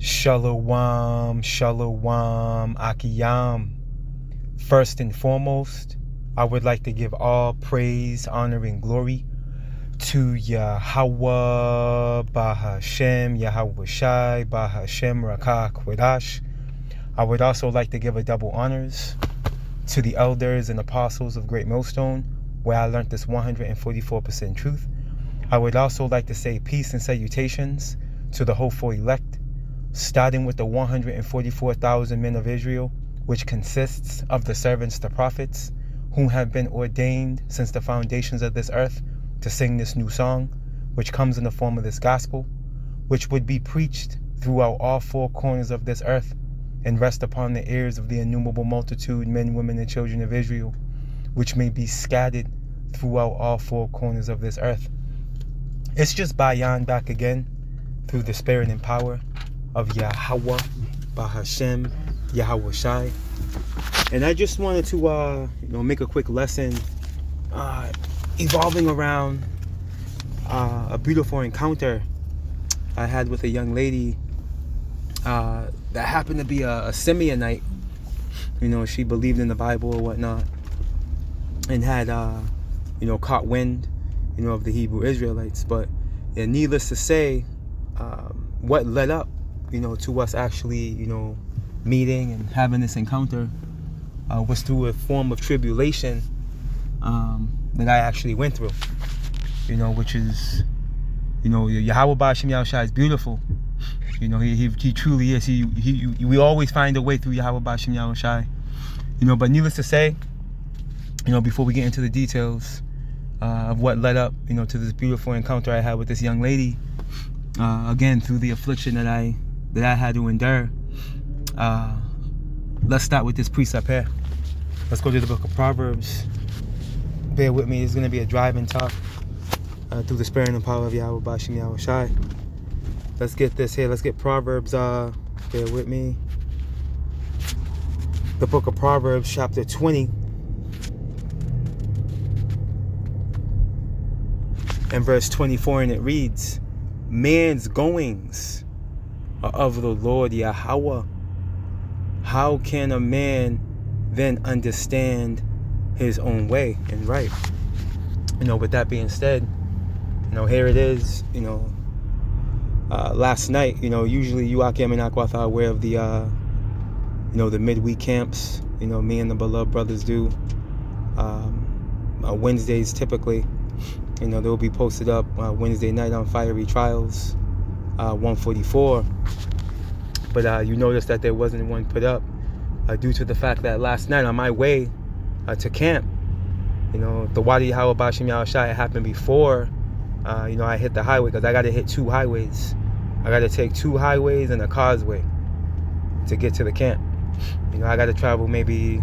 Shalom, shalom, akiyam. First and foremost, I would like to give all praise, honor, and glory to Yahweh, Bahashem, Yahweh Shai, Bahashem, Rakah, Kwadash. I would also like to give a double honors to the elders and apostles of Great Millstone, where I learned this 144% truth. I would also like to say peace and salutations to the hopeful elect, starting with the 144,000 men of Israel, which consists of the servants, the prophets, whom have been ordained since the foundations of this earth to sing this new song, which comes in the form of this gospel, which would be preached throughout all four corners of this earth and rest upon the ears of the innumerable multitude, men, women, and children of Israel, which may be scattered throughout all four corners of this earth. It's just Bayan back again through the spirit and power of Yahweh, Bahashem, Yahweh Shai. And I just wanted to make a quick lesson evolving around a beautiful encounter I had with a young lady that happened to be a Simeonite. She believed in the Bible or whatnot, and had caught wind of the Hebrew Israelites. But needless to say, what led up to us actually meeting and having this encounter was through a form of tribulation that I actually went through, which is Yahweh Ba'ashem Yahweh Shai is beautiful. He truly is. We always find a way through Yahweh Ba'ashem Yahweh Shai. But needless to say, before we get into the details of what led up to this beautiful encounter I had with this young lady, again through the affliction that I had to endure, let's start with this precept here. Let's go to the book of Proverbs. Bear with me. It's going to be a drive and talk through the spirit and power of Yahweh Ba'ashem Yahweh Shai. Let's get this here. Let's get Proverbs. Bear with me. The book of Proverbs, chapter 20. And verse 24, and it reads, man's goings are of the Lord Yahweh. How can a man then understand his own way and right? With that being said, here it is, last night, usually Yuakim and Akwatha are aware of the, the midweek camps, me and the beloved brothers do, Wednesdays typically. They'll be posted up Wednesday night on Fiery Trials 144. But you notice that there wasn't one put up due to the fact that last night on my way to camp, the Wadi Yahweh Ba'ashem Yahweh Shai happened before I hit the highway, because I got to hit two highways. I got to take two highways and a causeway to get to the camp. I got to travel maybe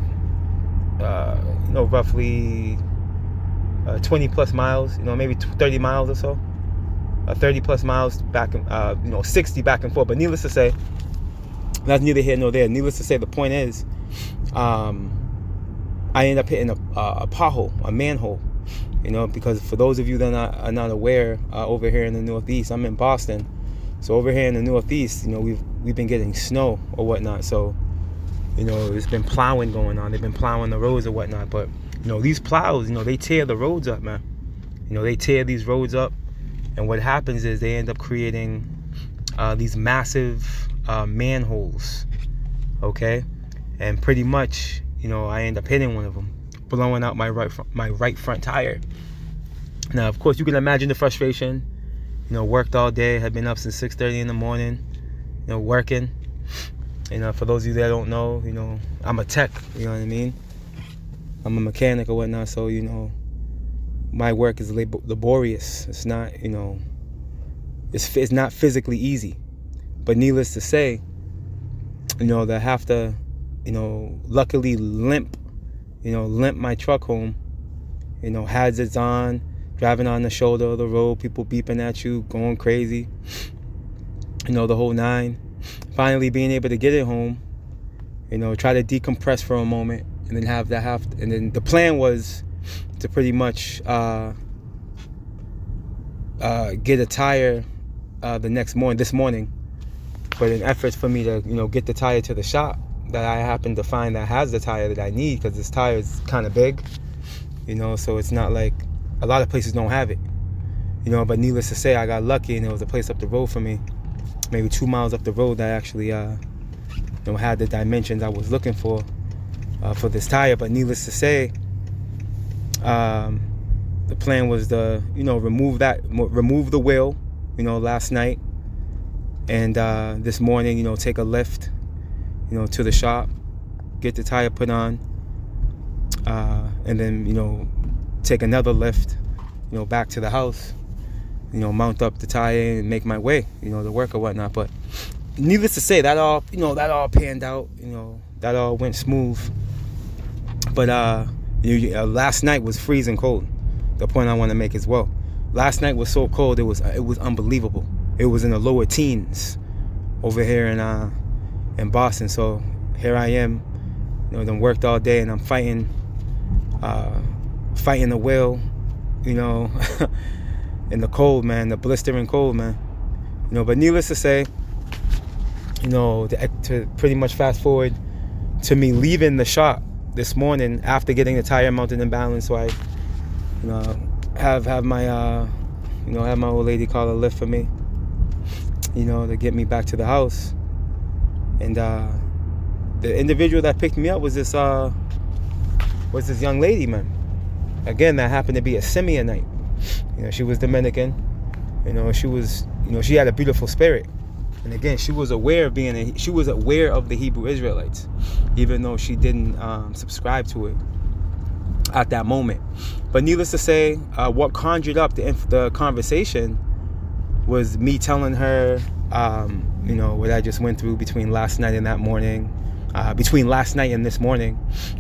roughly 20 plus miles, maybe 30 miles or so, 30 plus miles back, 60 back and forth. But needless to say, that's neither here nor there. Needless to say, the point is, I ended up hitting a pothole, a manhole, because for those of you that are not aware, over here in the Northeast, I'm in Boston. So over here in the Northeast, we've been getting snow or whatnot. So, it's been plowing going on. They've been plowing the roads or whatnot. But, these plows, they tear the roads up, man. They tear these roads up. And what happens is they end up creating these massive manholes, okay? And pretty much, I end up hitting one of them, blowing out my right front tire. Now, of course, you can imagine the frustration. Worked all day, had been up since 6:30 in the morning, working. For those of you that don't know, I'm a tech, you know what I mean? I'm a mechanic or whatnot, so, my work is laborious. It's not, it's not physically easy. But needless to say, that I have to, luckily limp my truck home, hazards on, driving on the shoulder of the road, people beeping at you, going crazy, the whole nine. Finally being able to get it home, try to decompress for a moment, and then and then the plan was to pretty much get a tire this morning, But in efforts for me to, get the tire to the shop that I happen to find that has the tire that I need, because this tire is kind of big, so it's not like a lot of places don't have it, but needless to say, I got lucky and there was a place up the road for me, maybe 2 miles up the road, that actually had the dimensions I was looking for this tire. But needless to say, the plan was to remove the wheel last night, and this morning take a lift to the shop, get the tire put on, and then take another lift back to the house, mount up the tire and make my way to work or whatnot. But needless to say, that all panned out, that all went smooth. But last night was freezing cold. The point I want to make as well, last night was so cold, it was unbelievable. It was in the lower teens over here in Boston. So here I am, done worked all day, and I'm fighting the wheel, in the cold, man, the blistering cold, man. But needless to say, to pretty much fast forward to me leaving the shop this morning after getting the tire mounted and balanced. So I, have my have my old lady call a lift for me, to get me back to the house. And the individual that picked me up was this young lady, man. Again, that happened to be a Simeonite. She was Dominican. She had a beautiful spirit. And again, she was aware of the Hebrew Israelites, even though she didn't subscribe to it at that moment. But needless to say, what conjured up the conversation was me telling her, what I just went through between last night and this morning,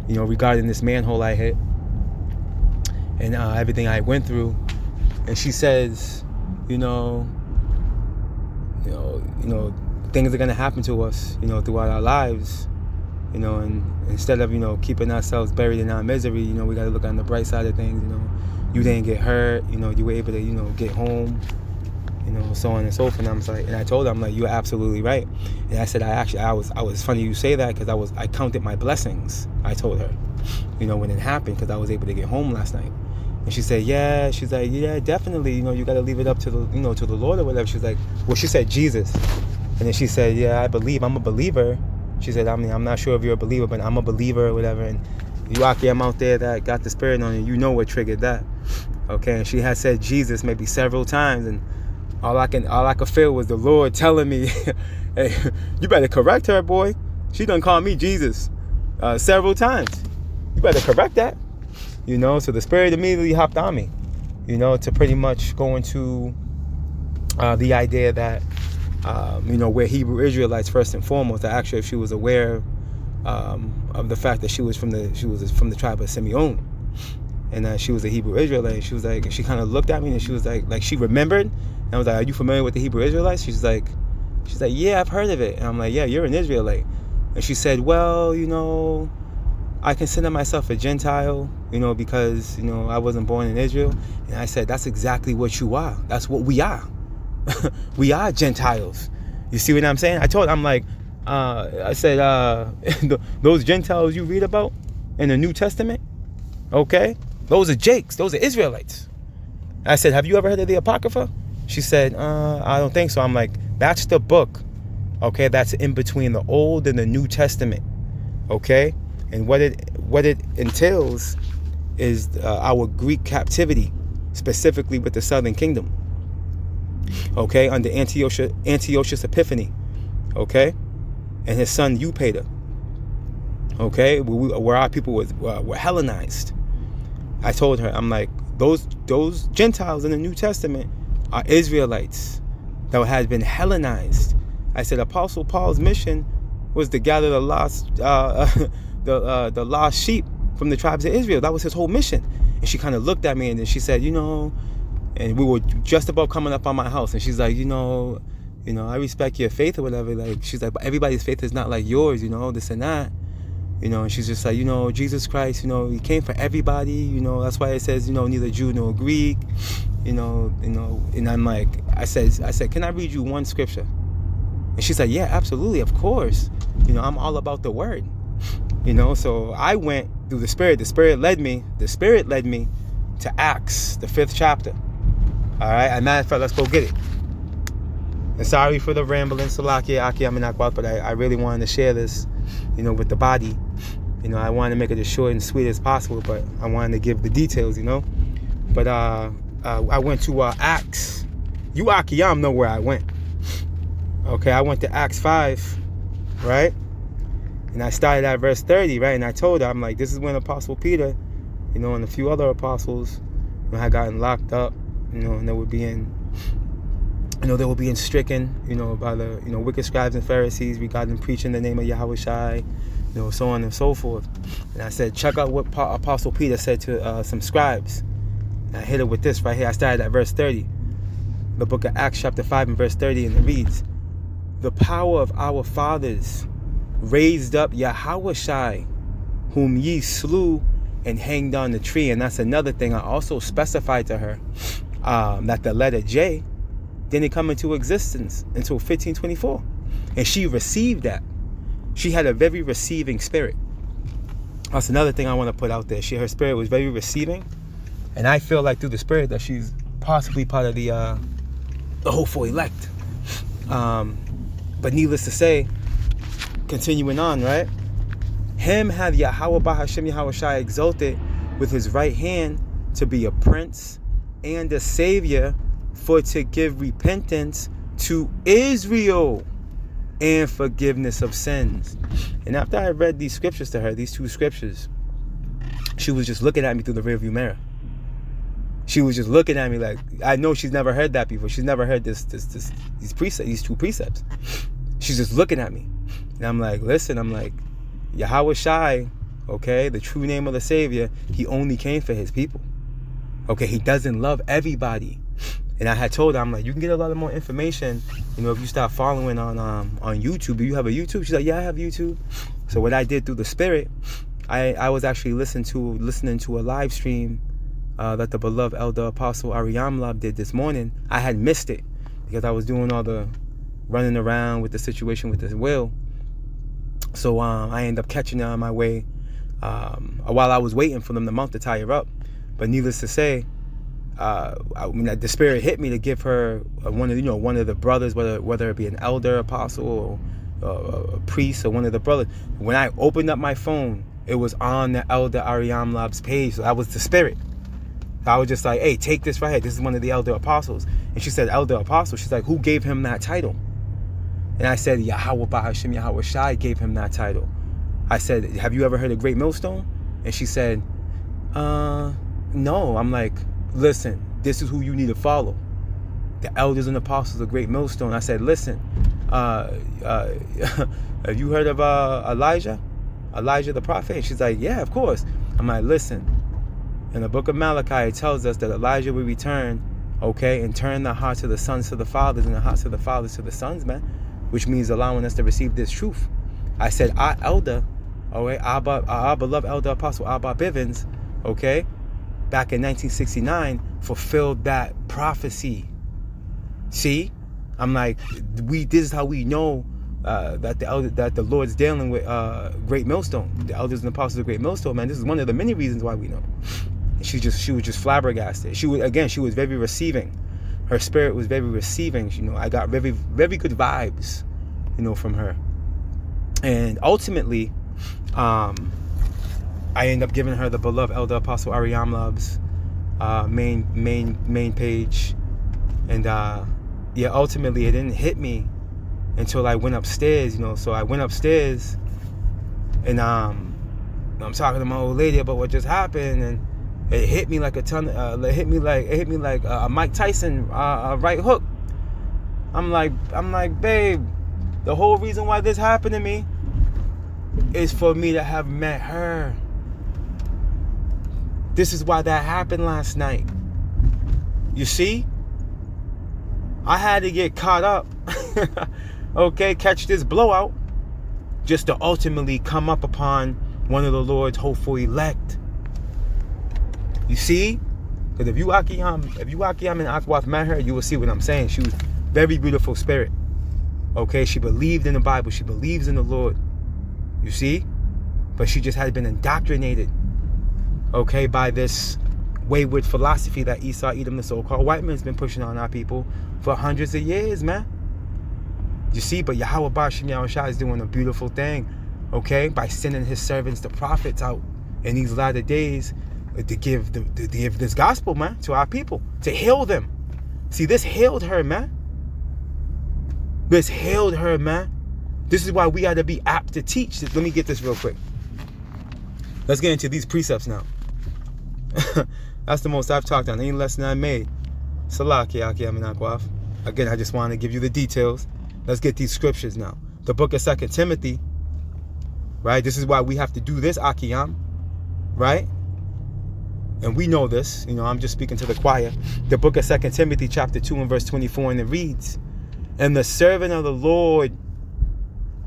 regarding this manhole I hit and everything I went through. And she says, things are gonna happen to us, throughout our lives, and instead of keeping ourselves buried in our misery, we got to look on the bright side of things. You didn't get hurt, you were able to get home, so on and so forth. And I told her, I'm like, you're absolutely right. And I said, I was funny you say that, because I counted my blessings, I told her, when it happened, because I was able to get home last night. And she said, yeah. She's like, yeah, definitely. You got to leave it up to the, to the Lord or whatever. She's like, well, she said Jesus. And then she said, yeah, I believe. I'm a believer. She said, I'm not sure if you're a believer, but I'm a believer or whatever. And you I'm out there that got the spirit on you, what triggered that. Okay. And she had said Jesus maybe several times. And all I could feel was the Lord telling me, hey, you better correct her, boy. She done called me Jesus several times. You better correct that. So the spirit immediately hopped on me, to pretty much go into the idea that, we're Hebrew Israelites first and foremost. That actually, if she was aware of the fact that she was from the tribe of Simeon, and that she was a Hebrew Israelite, she was like, she kind of looked at me and she was like she remembered, and I was like, are you familiar with the Hebrew Israelites? She's like, yeah, I've heard of it. And I'm like, yeah, you're an Israelite. And she said, well, I consider myself a Gentile, because, I wasn't born in Israel. And I said, that's exactly what you are. That's what we are. We are Gentiles. You see what I'm saying? I told her, I'm like, I said, those Gentiles you read about in the New Testament, okay? Those are Jakes. Those are Israelites. I said, have you ever heard of the Apocrypha? She said, I don't think so. I'm like, that's the book, okay? That's in between the Old and the New Testament, okay? And what it entails is our Greek captivity, specifically with the Southern Kingdom, okay, under Antiochus Epiphanes, okay, and his son Eupator, okay, where our people were Hellenized. I told her, I'm like, those Gentiles in the New Testament are Israelites that had been Hellenized. I said Apostle Paul's mission was to gather the lost the lost sheep from the tribes of Israel. That was his whole mission. And she kind of looked at me and then she said, and we were just about coming up on my house, and she's like, I respect your faith or whatever. Like, she's like, but everybody's faith is not like yours, this and that. And she's just like, Jesus Christ, he came for everybody, that's why it says, neither Jew nor Greek, and I'm like, I said, can I read you one scripture? And she's like, yeah, absolutely, of course. I'm all about the word. So I went through the Spirit. The Spirit led me to Acts, the 5th chapter. All right, as a matter of fact, let's go get it. And sorry for the rambling, Salakia, Aki Aminakwat, but I really wanted to share this, with the body. I wanted to make it as short and sweet as possible, but I wanted to give the details, But I went to Acts. You Akiyam know where I went. Okay, I went to Acts 5, right? And I started at verse 30, right? And I told her, I'm like, this is when Apostle Peter, and a few other apostles, had gotten locked up, and they were being, they were being stricken, by the, wicked scribes and Pharisees regarding preaching the name of Yahweh Shai, so on and so forth. And I said, check out what Apostle Peter said to some scribes. And I hit it with this right here. I started at verse 30. The book of Acts chapter 5 and verse 30, and it reads, the power of our fathers raised up Yahweh Shai, whom ye slew and hanged on the tree. And that's another thing I also specified to her, that the letter J didn't come into existence until 1524. And she received that. She had a very receiving spirit. That's another thing I want to put out there. Her spirit was very receiving. And I feel like through the spirit that she's possibly part of the hopeful elect. But needless to say, continuing on, right? Him have Yahweh Bahashem Yahweh Shai exalted with his right hand to be a prince and a savior, for to give repentance to Israel and forgiveness of sins. And after I read these scriptures to her, these 2 scriptures, she was just looking at me through the rearview mirror. She was just looking at me like, I know she's never heard that before. She's never heard these precepts, these 2 precepts. She's just looking at me. And I'm like, listen, Yahweh Shai, okay, the true name of the Savior, he only came for his people. Okay, he doesn't love everybody. And I had told her, I'm like, you can get a lot of more information, if you start following on YouTube. Do you have a YouTube? She's like, yeah, I have YouTube. So what I did through the Spirit, I was actually listening to a live stream that the beloved Elder Apostle Ariamlab did this morning. I had missed it because I was doing all the running around with the situation with this will. So I ended up catching her on my way while I was waiting for them the month to tie her up. But needless to say, the Spirit hit me to give her one of the brothers, whether it be an elder apostle or a priest or one of the brothers. When I opened up my phone, it was on the Elder Ariamlab's page. So that was the Spirit. I was just like, hey, take this right here. This is one of the elder apostles. And she said, elder apostle. She's like, who gave him that title? And I said, Yahweh Bahashem Yahweh Shai gave him that title. I said, have you ever heard of Great Millstone? And she said, no. I'm like, listen, this is who you need to follow. The elders and apostles of Great Millstone. I said, listen, have you heard of Elijah? Elijah the prophet? And she's like, yeah, of course. I'm like, listen, in the book of Malachi, it tells us that Elijah will return, okay, and turn the hearts of the sons to the fathers and the hearts of the fathers to the sons, man, which means allowing us to receive this truth. I said, our elder, okay, our beloved elder apostle Abba Bivens, okay, back in 1969, fulfilled that prophecy. See, I'm like, this is how we know that the Lord's dealing with Great Millstone, the elders and apostles of Great Millstone, man. This is one of the many reasons why we know. And she was just flabbergasted. She was very receiving. Her spirit was very receiving. I got very, very good vibes, from her. And ultimately, I ended up giving her the beloved Elder Apostle Ariamlab's main page. And ultimately it didn't hit me until I went upstairs, So I went upstairs and I'm talking to my old lady about what just happened, and it hit me like a ton. It hit me like a Mike Tyson right hook. I'm like, babe, the whole reason why this happened to me is for me to have met her. This is why that happened last night. You see, I had to get caught up, okay, catch this blowout, just to ultimately come up upon one of the Lord's hopeful elect. You see? Because if you Akiyam and Akwath met her, you will see what I'm saying. She was very beautiful spirit. Okay, she believed in the Bible. She believes in the Lord. You see? But she just had been indoctrinated, okay, by this wayward philosophy that Esau, Edom, the so-called white man, has been pushing on our people for hundreds of years, man. You see? But Yahweh Bashim Yahushua is doing a beautiful thing, okay, by sending his servants, the prophets, out in these latter days to give this gospel, man, to our people, to heal them. See, this healed her, man. This healed her, man. This is why we got to be apt to teach. Let me get this real quick. Let's get into these precepts now. That's the most I've talked on any lesson I made. Salaki, Aki, Aminakwaf. Again, I just want to give you the details. Let's get these scriptures now. The book of 2 Timothy, right? This is why we have to do this, Akiyam, right? And we know this. You know, I'm just speaking to the choir. The book of 2 Timothy chapter 2 and verse 24, and it reads, "And the servant of the Lord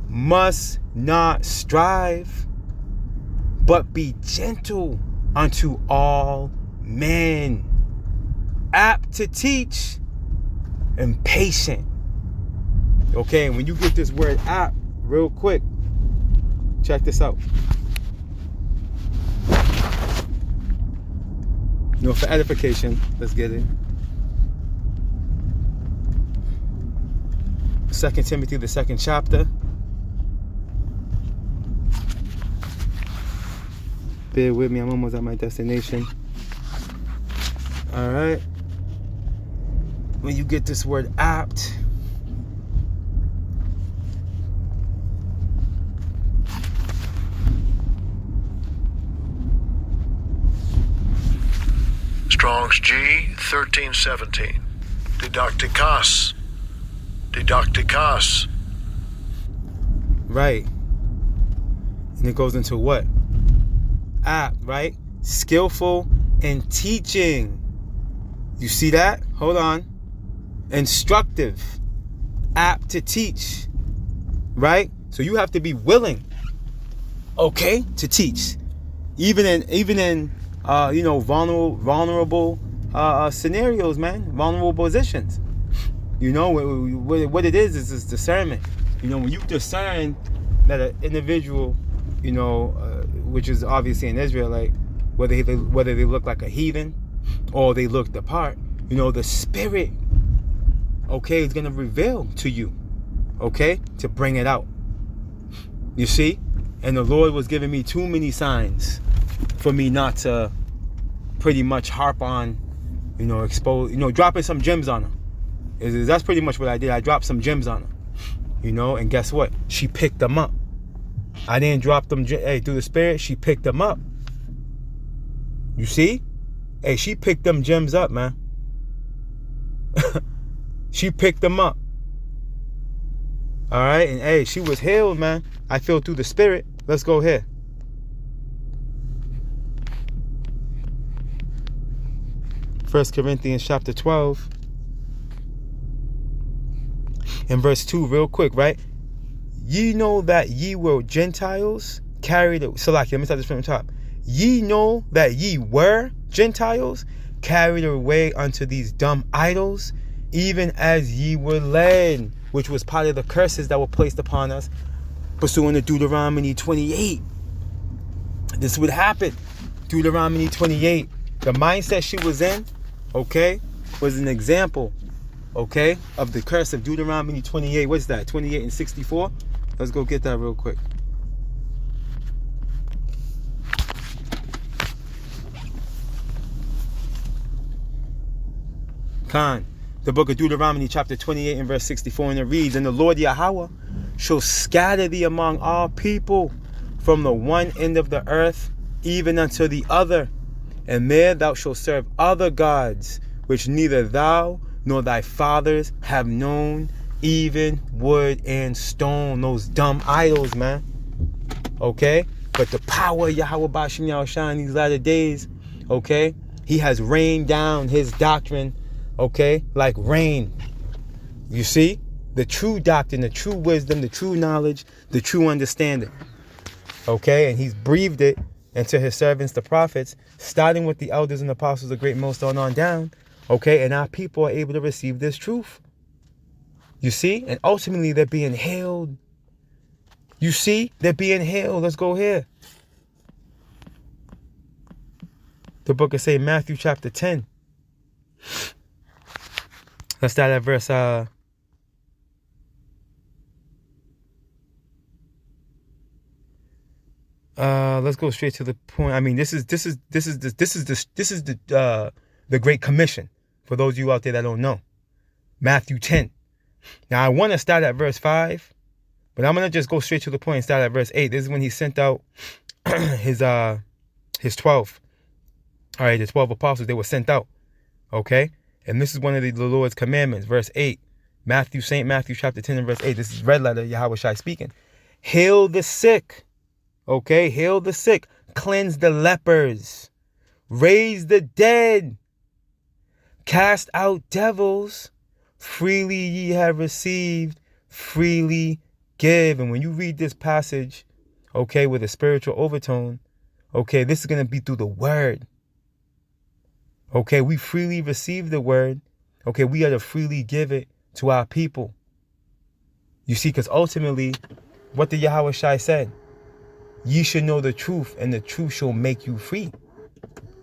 must not strive, but be gentle unto all men, apt to teach, and patient." Okay, and when you get this word apt, real quick, check this out. You know, for edification, let's get it. 2 Timothy, the 2nd chapter. Bear with me, I'm almost at my destination. All right. When you get this word apt, Strong's G 1317. Didacticos. Didacticos. Right. And it goes into what? Apt, right? Skillful in teaching. You see that? Hold on. Instructive. Apt to teach. Right? So you have to be willing, okay, to teach. Even in you know, vulnerable scenarios, man. Vulnerable positions. You know, what it is discernment. You know, when you discern that an individual, you know, which is obviously an Israelite, whether they look like a heathen or they look the part, you know, the Spirit, okay, is going to reveal to you, okay, to bring it out. You see? And the Lord was giving me too many signs for me not to pretty much harp on, you know, expose, you know, dropping some gems on her. That's pretty much what I did. I dropped some gems on her, you know, and guess what? She picked them up. I didn't drop them, hey, through the Spirit, she picked them up. You see? Hey, she picked them gems up, man. She picked them up. All right, and hey, she was healed, man. I feel through the Spirit. Let's go here. First Corinthians chapter 12 and verse 2, real quick, right? Ye know that ye were Gentiles carried. Salaki, let me start this from the top. Ye know that ye were Gentiles carried away unto these dumb idols, even as ye were led, which was part of the curses that were placed upon us, pursuing to Deuteronomy 28. This would happen. Deuteronomy 28. The mindset she was in, okay, was an example, okay, of the curse of Deuteronomy 28. What's that? 28 and 64? Let's go get that real quick. Khan, the book of Deuteronomy chapter 28 and verse 64, and it reads, "And the Lord Yahweh shall scatter thee among all people from the one end of the earth even unto the other, and there thou shalt serve other gods, which neither thou nor thy fathers have known, even wood and stone." Those dumb idols, man. Okay? But the power of Yahweh Bashim Yahushua in these latter days, okay? He has rained down his doctrine, okay? Like rain. You see? The true doctrine, the true wisdom, the true knowledge, the true understanding. Okay? And he's breathed it into his servants, the prophets, starting with the elders and apostles, the great most on down. Okay? And our people are able to receive this truth. You see? And ultimately they're being healed. You see? They're being healed. Let's go here. The book of St. Matthew chapter 10. Let's start at verse let's go straight to the point. I mean, this is the Great Commission for those of you out there that don't know. Matthew 10. Now I want to start at verse 5, but I'm gonna just go straight to the point and start at verse 8. This is when he sent out his 12. All right, the 12 apostles, they were sent out. Okay? And this is one of the Lord's commandments, verse 8. St. Matthew chapter 10 and verse 8. This is red letter Yahweh Shai speaking. Heal the sick. Okay? Heal the sick. Cleanse the lepers. Raise the dead. Cast out devils. Freely ye have received, freely give. And when you read this passage, okay, with a spiritual overtone, okay, this is going to be through the word. Okay, we freely receive the word. Okay, we got to freely give it to our people. You see, because ultimately, what the Yahweh Shai said, ye should know the truth, and the truth shall make you free.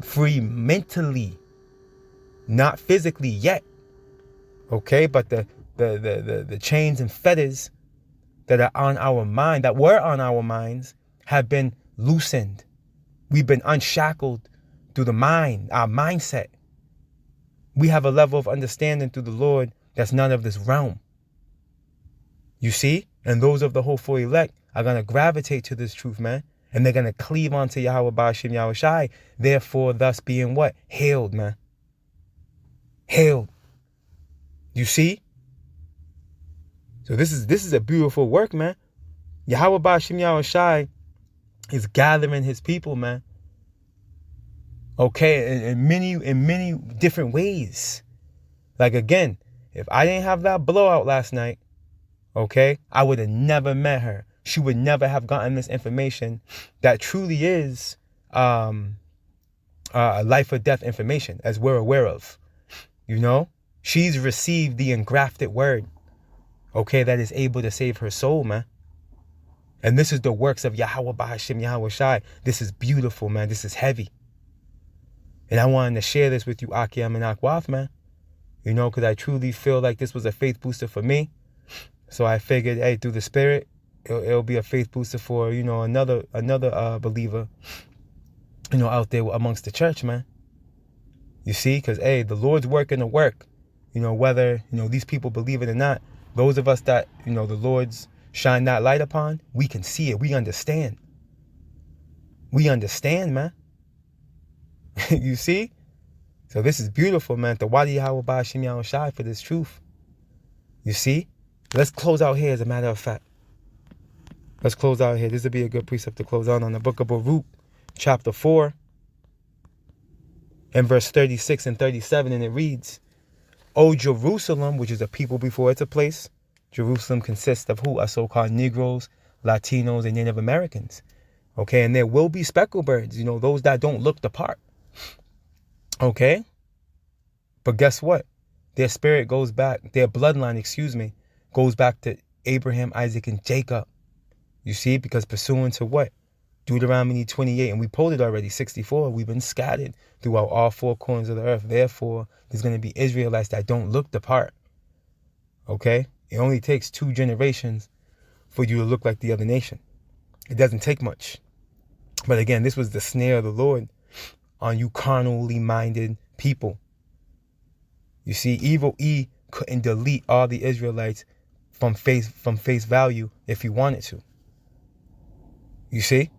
Free mentally, not physically yet. Okay, but the chains and fetters that are on our mind, that were on our minds, have been loosened. We've been unshackled through the mind, our mindset. We have a level of understanding through the Lord that's none of this realm. You see? And those of the hopeful elect are going to gravitate to this truth, man. And they're going to cleave onto Yahweh Ba'ashem Yahweh Shai. Therefore, thus being what? Healed, man. Healed. You see? So this is a beautiful work, man. Yahweh Ba'ashem Yahweh Shai is gathering his people, man. Okay, in many different ways. Like again, if I didn't have that blowout last night, okay, I would have never met her. She would never have gotten this information that truly is life or death information, as we're aware of. You know? She's received the engrafted word, okay, that is able to save her soul, man. And this is the works of Yahweh Ba'ashem Yahweh Shai. This is beautiful, man. This is heavy. And I wanted to share this with you, Akiam and Akwaf, man. You know, because I truly feel like this was a faith booster for me. So I figured, hey, through the Spirit, it'll be a faith booster for, you know, another believer, you know, out there amongst the church, man. You see, because, hey, the Lord's working the work. You know, whether, you know, these people believe it or not, those of us that, you know, the Lord's shine that light upon, we can see it. We understand. We understand, man. You see? So this is beautiful, man. The Wadi Yahweh Ba'ashem Yahweh Shai for this truth. You see? Let's close out here, as a matter of fact. Let's close out here. This would be a good precept to close out on the book of Baruch, chapter 4, and verse 36 and 37, and it reads, O Jerusalem, which is a people before it's a place. Jerusalem consists of who? Are so-called Negroes, Latinos, and Native Americans. Okay, and there will be speckled birds, you know, those that don't look the part. Okay? But guess what? Their spirit goes back, their bloodline, goes back to Abraham, Isaac, and Jacob. You see? Because pursuant to what? Deuteronomy 28, and we pulled it already, 64. We've been scattered throughout all four corners of the earth. Therefore, there's going to be Israelites that don't look the part. Okay? It only takes 2 generations for you to look like the other nation. It doesn't take much. But again, this was the snare of the Lord on you carnally minded people. You see, evil E couldn't delete all the Israelites from face value if he wanted to. You see?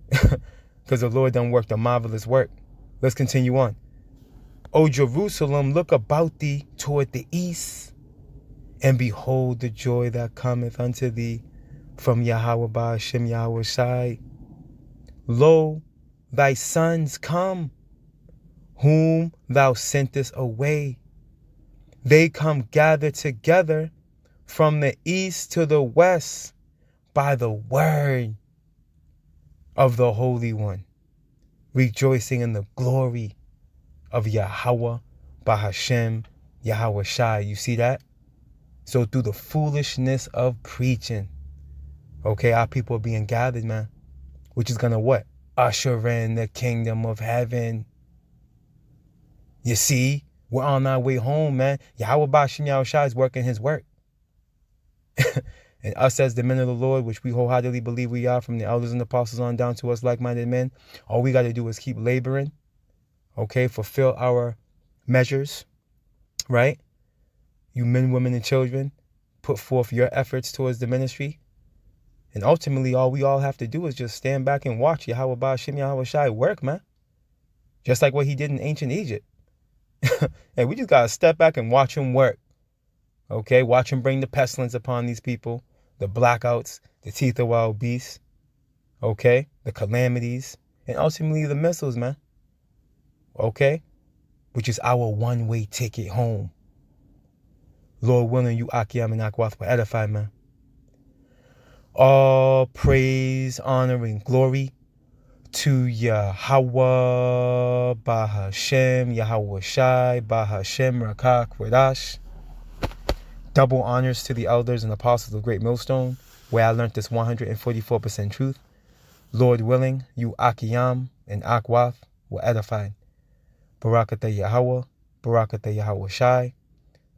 Because the Lord done worked a marvelous work. Let's continue on. O Jerusalem, look about thee toward the east, and behold the joy that cometh unto thee from Yahweh Ba'ashem Yahweh Shai. Lo, thy sons come, whom thou sentest away. They come gathered together from the east to the west by the word of the Holy One, rejoicing in the glory of Yahweh Ba'ashem Yahweh Shai. You see that? So through the foolishness of preaching, okay, our people are being gathered, man, which is going to what? Usher in the kingdom of heaven. You see, we're on our way home, man. Yahweh Bashim Yahushua is working his work. And us as the men of the Lord, which we wholeheartedly believe we are, from the elders and apostles on down to us like-minded men, all we got to do is keep laboring, okay, fulfill our measures, right? You men, women, and children, put forth your efforts towards the ministry. And ultimately, all we all have to do is just stand back and watch Yahweh Bashim Yahushua work, man. Just like what he did in ancient Egypt. And we just got to step back and watch him work. Okay, watch him bring the pestilence upon these people, the blackouts, the teeth of wild beasts, okay, the calamities, and ultimately the missiles, man. Okay, which is our one-way ticket home. Lord willing, you Akiyam and Akwath will edify, man. All praise, honor, and glory to Yahweh Bahashem, Yahweh Shai, Bahashem Rakak Radash. Double honors to the elders and apostles of Great Millstone, where I learned this 144% truth. Lord willing, you Akiyam and Akwath will edify. Barakatah Yahweh, Barakatah Yahweh Shai,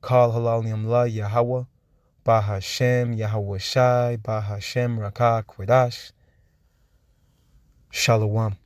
Kal Halal Yamla Yahweh, Bahashem Yahweh Shai, Bahashem Rakak Radash. Shalom.